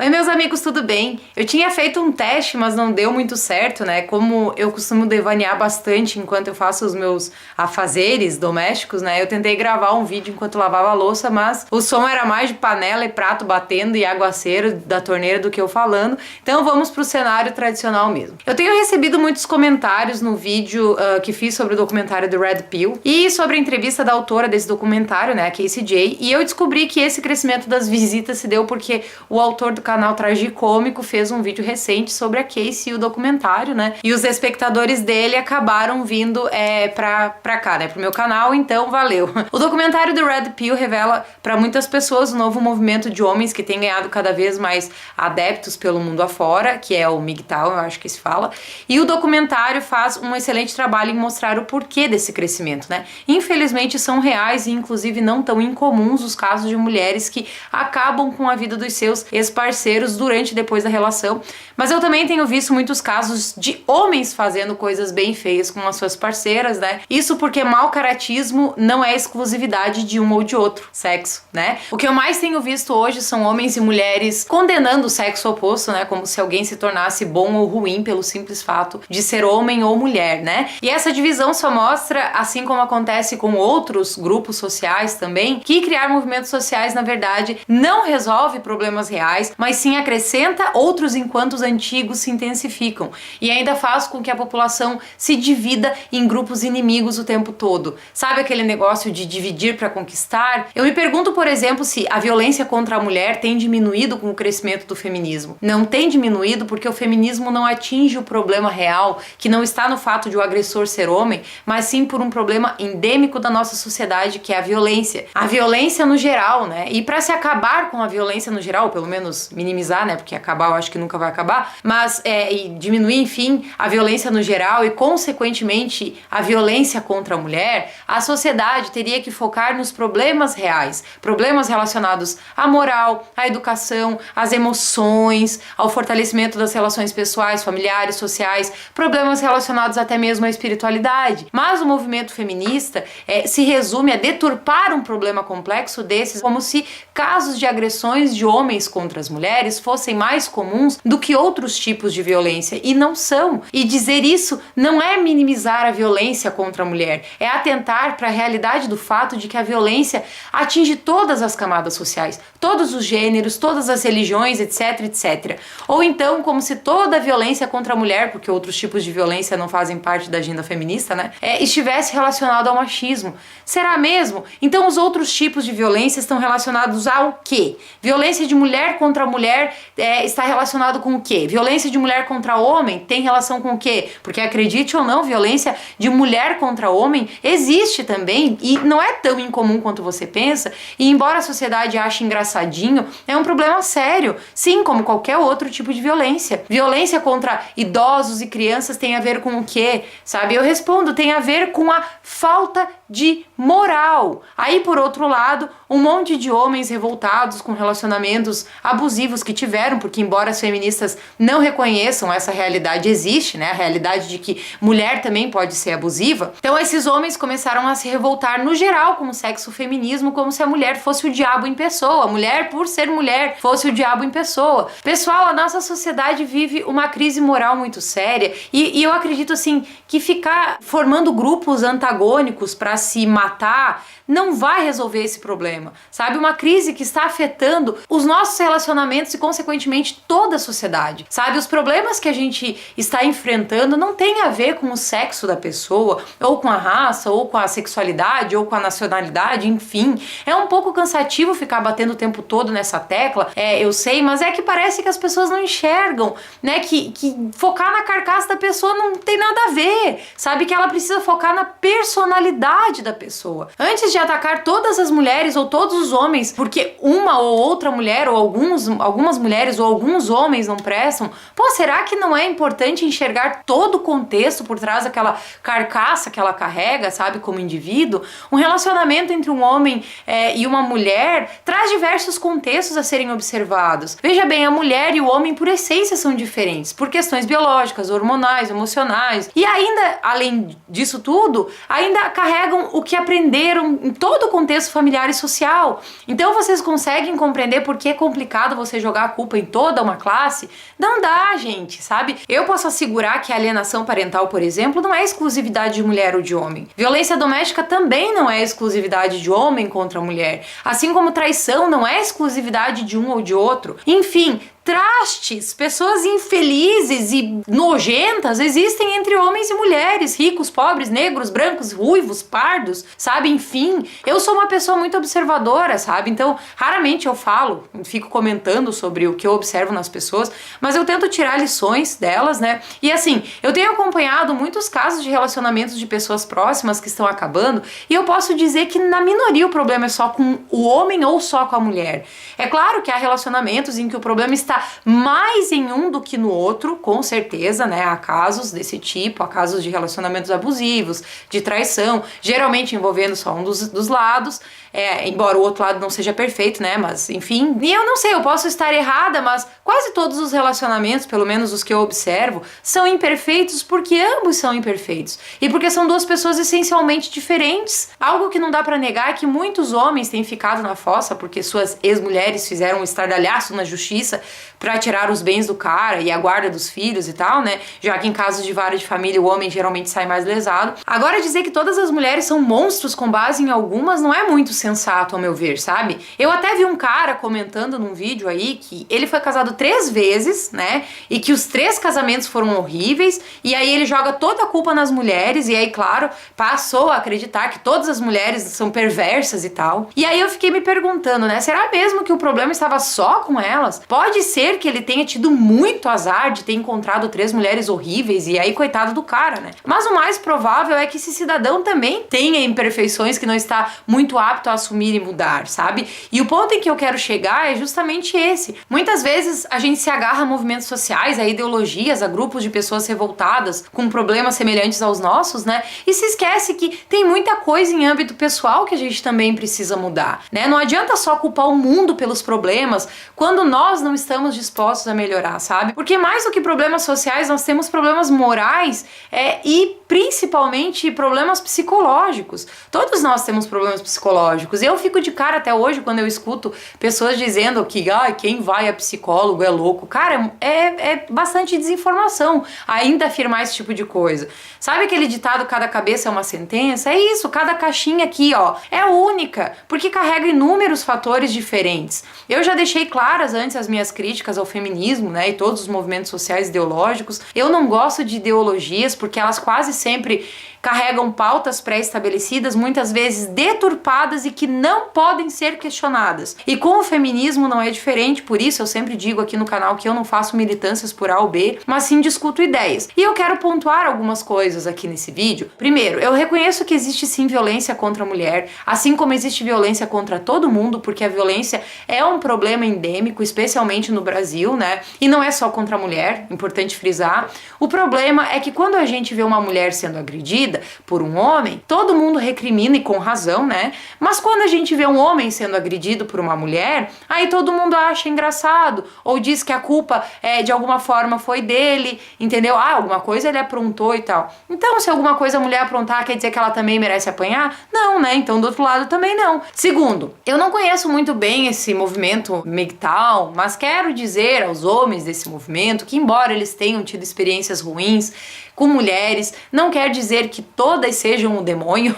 Oi, meus amigos, tudo bem? Eu tinha feito um teste, mas não deu muito certo, né? Como eu costumo devanear bastante enquanto eu faço os meus afazeres domésticos, né? Eu tentei gravar um vídeo enquanto lavava a louça, mas o som era mais de panela e prato batendo e aguaceiro da torneira do que eu falando. Então vamos pro cenário tradicional mesmo. Eu tenho recebido muitos comentários no vídeo que fiz sobre o documentário do Red Pill e sobre a entrevista da autora desse documentário, né, a Casey J, e eu descobri que esse crescimento das visitas se deu porque o autor do canal Tragicômico fez um vídeo recente sobre a Casey e o documentário, né? E os espectadores dele acabaram vindo pra cá, né? Pro meu canal, então valeu. O documentário do Red Pill revela pra muitas pessoas o novo movimento de homens que tem ganhado cada vez mais adeptos pelo mundo afora, que é o MGTOW, eu acho que se fala. E o documentário faz um excelente trabalho em mostrar o porquê desse crescimento, né? Infelizmente são reais e inclusive não tão incomuns os casos de mulheres que acabam com a vida dos seus ex-parceiros durante e depois da relação, mas eu também tenho visto muitos casos de homens fazendo coisas bem feias com as suas parceiras, né? Isso porque mau caratismo não é exclusividade de um ou de outro sexo, né? O que eu mais tenho visto hoje são homens e mulheres condenando o sexo oposto, né? Como se alguém se tornasse bom ou ruim pelo simples fato de ser homem ou mulher, né? E essa divisão só mostra, assim como acontece com outros grupos sociais também, que criar movimentos sociais, na verdade, não resolve problemas reais, mas sim acrescenta outros enquanto os antigos se intensificam e ainda faz com que a população se divida em grupos inimigos o tempo todo. Sabe aquele negócio de dividir para conquistar? Eu me pergunto, por exemplo, se a violência contra a mulher tem diminuído com o crescimento do feminismo. Não tem diminuído porque o feminismo não atinge o problema real, que não está no fato de o agressor ser homem, mas sim por um problema endêmico da nossa sociedade, que é a violência. A violência no geral, né? E para se acabar com a violência no geral, pelo menos minimizar, né? Porque acabar eu acho que nunca vai acabar, mas e diminuir, enfim, a violência no geral e, consequentemente, a violência contra a mulher, a sociedade teria que focar nos problemas reais, problemas relacionados à moral, à educação, às emoções, ao fortalecimento das relações pessoais, familiares, sociais, problemas relacionados até mesmo à espiritualidade. Mas o movimento feminista se resume a deturpar um problema complexo desses, como se casos de agressões de homens contra as mulheres fossem mais comuns do que outros tipos de violência, e não são. E dizer isso não é minimizar a violência contra a mulher, é atentar para a realidade do fato de que a violência atinge todas as camadas sociais, todos os gêneros, todas as religiões, etc, etc. Ou então, como se toda a violência contra a mulher, porque outros tipos de violência não fazem parte da agenda feminista, né, estivesse relacionado ao machismo. Será mesmo? Então os outros tipos de violência estão relacionados ao quê? Violência de mulher contra mulher está relacionado com o quê? Violência de mulher contra homem tem relação com o quê? Porque, acredite ou não, violência de mulher contra homem existe também e não é tão incomum quanto você pensa, e embora a sociedade ache engraçadinho, é um problema sério, sim, como qualquer outro tipo de violência. Violência contra idosos e crianças tem a ver com o quê? Sabe? Eu respondo, tem a ver com a falta de moral. Aí, por outro lado, um monte de homens revoltados com relacionamentos abusivos que tiveram, porque embora as feministas não reconheçam essa realidade, existe, né? A realidade de que mulher também pode ser abusiva. Então esses homens começaram a se revoltar no geral com o sexo feminismo, como se a mulher fosse o diabo em pessoa. A mulher, por ser mulher, fosse o diabo em pessoa. Pessoal, a nossa sociedade vive uma crise moral muito séria e eu acredito assim que ficar formando grupos antagônicos para se matar não vai resolver esse problema, sabe? Uma crise que está afetando os nossos relacionamentos e, consequentemente, toda a sociedade, sabe? Os problemas que a gente está enfrentando não tem a ver com o sexo da pessoa, ou com a raça, ou com a sexualidade, ou com a nacionalidade, enfim. É um pouco cansativo ficar batendo o tempo todo nessa tecla, eu sei, mas é que parece que as pessoas não enxergam, né? Que focar na carcaça da pessoa não tem nada a ver, sabe? Que ela precisa focar na personalidade da pessoa. Antes de atacar todas as mulheres ou todos os homens, porque uma ou outra mulher, ou algumas mulheres ou alguns homens não prestam, pô, será que não é importante enxergar todo o contexto por trás daquela carcaça que ela carrega, sabe, como indivíduo? Um relacionamento entre um homem e uma mulher traz diversos contextos a serem observados. Veja bem, a mulher e o homem por essência são diferentes, por questões biológicas, hormonais, emocionais, e ainda, além disso tudo, ainda carregam o que aprenderam em todo o contexto familiar e social. Então vocês conseguem compreender por que é complicado você você jogar a culpa em toda uma classe, não dá, gente, sabe? Eu posso assegurar que a alienação parental, por exemplo, não é exclusividade de mulher ou de homem. Violência doméstica também não é exclusividade de homem contra mulher. Assim como traição não é exclusividade de um ou de outro. Enfim, trastes, pessoas infelizes e nojentas existem entre homens e mulheres, ricos, pobres, negros, brancos, ruivos, pardos, sabe? Enfim, eu sou uma pessoa muito observadora, sabe? Então, raramente eu falo, fico comentando sobre o que eu observo nas pessoas, mas eu tento tirar lições delas, né? E assim, eu tenho acompanhado muitos casos de relacionamentos de pessoas próximas que estão acabando, e eu posso dizer que na minoria o problema é só com o homem ou só com a mulher. É claro que há relacionamentos em que o problema está mais em um do que no outro, com certeza, né? Há casos desse tipo, há casos de relacionamentos abusivos, de traição, geralmente envolvendo só um dos lados, embora o outro lado não seja perfeito, né? Mas, enfim, e eu não sei, eu posso estar errada, mas quase todos os relacionamentos, pelo menos os que eu observo, são imperfeitos porque ambos são imperfeitos. E porque são duas pessoas essencialmente diferentes. Algo que não dá pra negar é que muitos homens têm ficado na fossa porque suas ex-mulheres fizeram um estardalhaço na justiça pra tirar os bens do cara e a guarda dos filhos e tal, né? Já que em casos de vara de família o homem geralmente sai mais lesado. Agora, dizer que todas as mulheres são monstros com base em algumas não é muito sensato, ao meu ver, sabe? Eu até vi um cara comentando num vídeo aí que ele foi casado 3 vezes, né? E que os 3 casamentos foram horríveis, e aí ele joga toda a culpa nas mulheres, e aí, claro, passou a acreditar que todas as mulheres são perversas e tal. E aí eu fiquei me perguntando, né? Será mesmo que o problema estava só com elas? Pode ser que ele tenha tido muito azar de ter encontrado 3 mulheres horríveis, e aí, coitado do cara, né? Mas o mais provável é que esse cidadão também tenha imperfeições que não está muito apto a assumir e mudar, sabe? E o ponto em que eu quero chegar é justamente esse. Muitas vezes a gente se agarra a movimentos sociais, a ideologias, a grupos de pessoas revoltadas com problemas semelhantes aos nossos, né? E se esquece que tem muita coisa em âmbito pessoal que a gente também precisa mudar, né? Não adianta só culpar o mundo pelos problemas quando nós não estamos dispostos a melhorar, sabe? Porque mais do que problemas sociais, nós temos problemas morais e principalmente problemas psicológicos. Todos nós temos problemas psicológicos. Eu fico de cara até hoje quando eu escuto pessoas dizendo que quem vai a psicólogo é louco. Cara, é bastante desinformação ainda afirmar esse tipo de coisa. Sabe aquele ditado, cada cabeça é uma sentença? É isso, cada caixinha aqui, é única, porque carrega inúmeros fatores diferentes. Eu já deixei claras antes as minhas críticas ao feminismo, né, e todos os movimentos sociais ideológicos. Eu não gosto de ideologias porque elas quase sempre carregam pautas pré-estabelecidas, muitas vezes deturpadas e que não podem ser questionadas. E com o feminismo não é diferente, por isso eu sempre digo aqui no canal que eu não faço militâncias por A ou B, mas sim discuto ideias. E eu quero pontuar algumas coisas aqui nesse vídeo. Primeiro, eu reconheço que existe sim violência contra a mulher, assim como existe violência contra todo mundo, porque a violência é um problema endêmico, especialmente no Brasil, né? E não é só contra a mulher, importante frisar. O problema é que quando a gente vê uma mulher sendo agredida por um homem, todo mundo recrimina, e com razão, né? Mas quando a gente vê um homem sendo agredido por uma mulher, aí todo mundo acha engraçado, ou diz que a culpa de alguma forma foi dele, entendeu? Alguma coisa ele aprontou e tal. Então, se alguma coisa a mulher aprontar, quer dizer que ela também merece apanhar? Não, né? Então, do outro lado também não. Segundo, eu não conheço muito bem esse movimento MGTOW, mas quero dizer aos homens desse movimento que, embora eles tenham tido experiências ruins com mulheres, não quer dizer que todas sejam o demônio,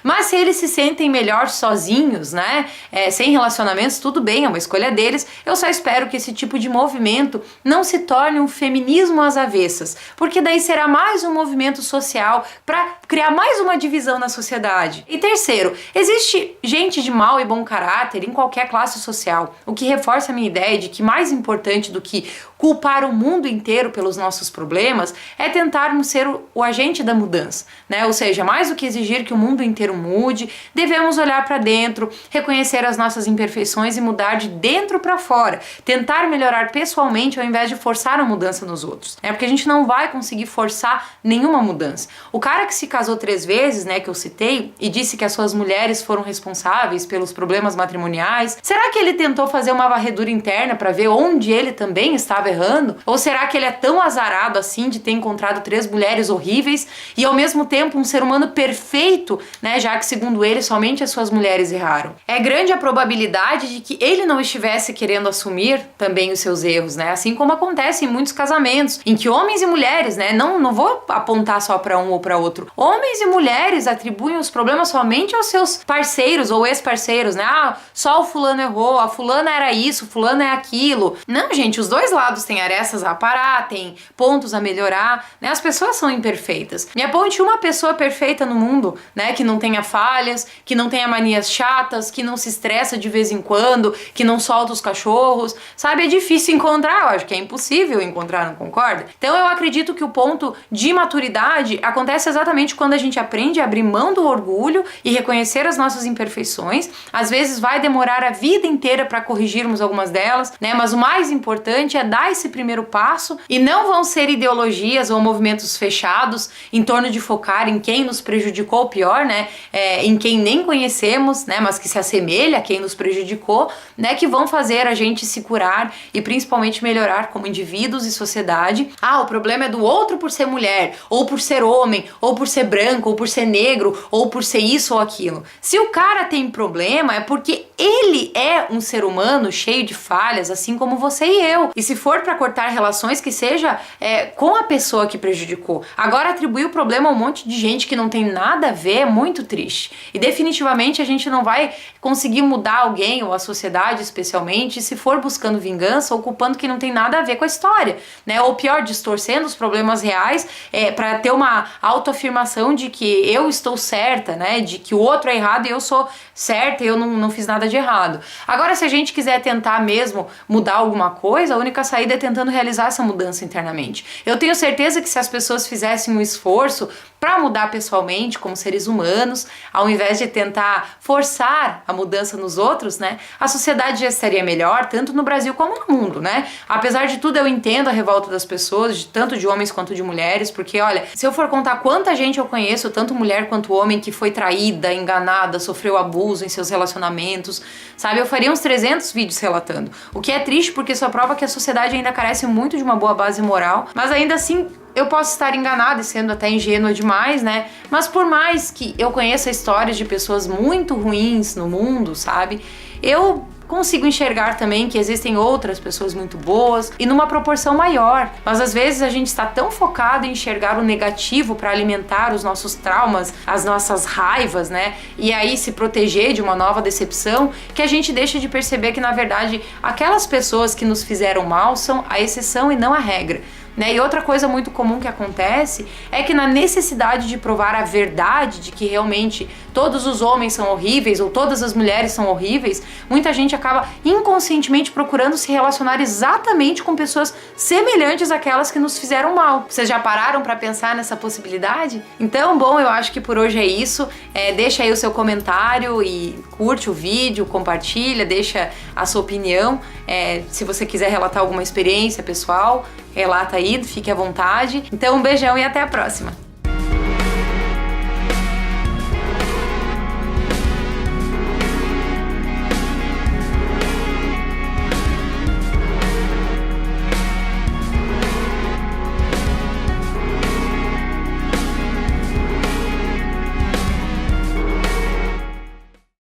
mas se eles se sentem melhor sozinhos, né, sem relacionamentos, tudo bem, é uma escolha deles. Eu só espero que esse tipo de movimento não se torne um feminismo às avessas, porque daí será mais um movimento social para criar mais uma divisão na sociedade. E terceiro, existe gente de mau e bom caráter em qualquer classe social, o que reforça a minha ideia de que mais importante do que culpar o mundo inteiro pelos nossos problemas é tentarmos ser o agente da mudança, né? Ou seja, mais do que exigir que o mundo inteiro mude, devemos olhar para dentro, reconhecer as nossas imperfeições e mudar de dentro para fora, tentar melhorar pessoalmente ao invés de forçar a mudança nos outros, né? Porque a gente não vai conseguir forçar nenhuma mudança. O cara que se casou 3 vezes, né, que eu citei, e disse que as suas mulheres foram responsáveis pelos problemas matrimoniais, será que ele tentou fazer uma varredura interna para ver onde ele também estava errando? Ou será que ele é tão azarado assim de ter encontrado 3 mulheres horríveis e ao mesmo tempo um ser humano perfeito, né, já que segundo ele somente as suas mulheres erraram. É grande a probabilidade de que ele não estivesse querendo assumir também os seus erros, né, assim como acontece em muitos casamentos, em que homens e mulheres, né, não vou apontar só para um ou para outro, homens e mulheres atribuem os problemas somente aos seus parceiros ou ex-parceiros, né, só o fulano errou, a fulana era isso, fulano é aquilo. Não, gente, os dois lados têm arestas a parar, tem pontos a melhorar, né, as pessoas são imperfeitas. Me aponte uma pessoa perfeita no mundo, né, que não tenha falhas, que não tenha manias chatas, que não se estressa de vez em quando, que não solta os cachorros, sabe, é difícil encontrar, eu acho que é impossível encontrar, não concorda? Então eu acredito que o ponto de maturidade acontece exatamente quando a gente aprende a abrir mão do orgulho e reconhecer as nossas imperfeições. Às vezes vai demorar a vida inteira para corrigirmos algumas delas, né, mas o mais importante é dar esse primeiro passo, e não vão ser ideologias ou movimentos fechados em torno de focar em quem nos prejudicou, ou pior, né, em quem nem conhecemos, né, mas que se assemelha a quem nos prejudicou, né, que vão fazer a gente se curar e principalmente melhorar como indivíduos e sociedade. O problema é do outro por ser mulher, ou por ser homem, ou por ser branco, ou por ser negro, ou por ser isso ou aquilo. Se o cara tem problema, é porque ele é um ser humano cheio de falhas, assim como você e eu. E se for para cortar relações, que seja com a pessoa que prejudicou. Agora, atribuir o problema a um monte de gente que não tem nada a ver é muito triste. E definitivamente a gente não vai conseguir mudar alguém, ou a sociedade especialmente, se for buscando vingança ou culpando quem não tem nada a ver com a história, né? Ou pior, distorcendo os problemas reais para ter uma autoafirmação de que eu estou certa, né? De que o outro é errado e eu sou certa e eu não fiz nada de errado. Agora, se a gente quiser tentar mesmo mudar alguma coisa, a única saída é tentando realizar essa mudança internamente. Eu tenho certeza que se as pessoas fizessem um esforço para mudar pessoalmente, como seres humanos, ao invés de tentar forçar a mudança nos outros, né, a sociedade já estaria melhor, tanto no Brasil como no mundo, né? Apesar de tudo, eu entendo a revolta das pessoas, tanto de homens quanto de mulheres, porque, olha, se eu for contar quanta gente eu conheço, tanto mulher quanto homem, que foi traída, enganada, sofreu abuso em seus relacionamentos, sabe? Eu faria uns 300 vídeos relatando. O que é triste, porque só prova que a sociedade ainda carece muito de uma boa base moral, mas ainda assim eu posso estar enganada e sendo até ingênua demais, né? Mas por mais que eu conheça histórias de pessoas muito ruins no mundo, sabe? Eu consigo enxergar também que existem outras pessoas muito boas e numa proporção maior. Mas às vezes a gente está tão focado em enxergar o negativo para alimentar os nossos traumas, as nossas raivas, né? E aí se proteger de uma nova decepção, que a gente deixa de perceber que, na verdade, aquelas pessoas que nos fizeram mal são a exceção e não a regra. Né? E outra coisa muito comum que acontece é que, na necessidade de provar a verdade de que realmente todos os homens são horríveis ou todas as mulheres são horríveis, muita gente acaba inconscientemente procurando se relacionar exatamente com pessoas semelhantes àquelas que nos fizeram mal. Vocês já pararam para pensar nessa possibilidade? Então, bom, eu acho que por hoje é isso. Deixa aí o seu comentário e curte o vídeo, compartilha, deixa a sua opinião. Se você quiser relatar alguma experiência pessoal, relata aí, fique à vontade. Então, um beijão e até a próxima!